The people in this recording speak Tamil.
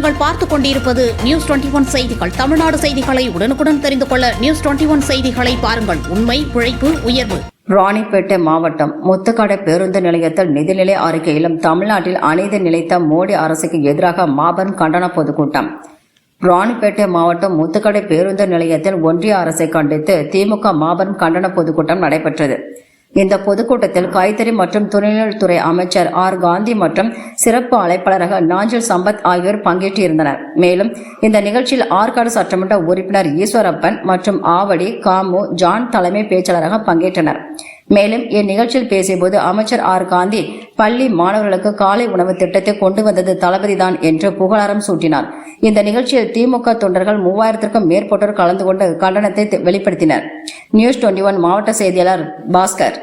நீங்கள் பார்த்துக் கொண்டிருப்பது நியூஸ் 21 செய்திகள். தமிழ்நாடு செய்திகளை உடனுக்குடன் தெரிந்து கொள்ள நியூஸ் 21 செய்திகளை பாருங்கள். உண்மை, உழைப்பு, உயர்வு. ராணிப்பேட்டை மாவட்டம் முத்துக்கடை பேருந்து நிலையத்தில் நிதிநிலை அறிக்கையிலும் தமிழ்நாட்டில் அநீதி நிலைத்த மோடி அரசுக்கு எதிராக மாபெரும் கண்டன பொதுக்கூட்டம். ராணிப்பேட்டை மாவட்டம் முத்துக்கடை பேருந்து நிலையத்தில் ஒன்றிய அரசை கண்டித்து திமுக மாபெரும் கண்டன பொதுக்கூட்டம் நடைபெற்றது. இந்த பொதுக்கூட்டத்தில் கைத்தறி மற்றும் துணைநிலைத்துறை அமைச்சர் ஆர் காந்தி மற்றும் சிறப்பு அழைப்பாளராக நாஞ்சில் சம்பத் ஆகியோர் பங்கேற்றிருந்தனர். மேலும் இந்த நிகழ்ச்சியில் ஆற்காடு சட்டமன்ற உறுப்பினர் ஈஸ்வரப்பன் மற்றும் ஆவடி காமு ஜான் தலைமை பேச்சாளராக பங்கேற்றனர். மேலும் இந்நிகழ்ச்சியில் பேசியபோது அமைச்சர் ஆர் காந்தி பள்ளி மாணவர்களுக்கு காலை உணவு திட்டத்தை கொண்டு வந்தது தளபதிதான் என்று புகழாரம் சூட்டினார். இந்த நிகழ்ச்சியில் திமுக தொண்டர்கள் 3000க்கும் மேற்பட்டோர் கலந்து கொண்டு கண்டனத்தை வெளிப்படுத்தினர். நியூஸ் 21 மாவட்ட செய்தியாளர் பாஸ்கர்.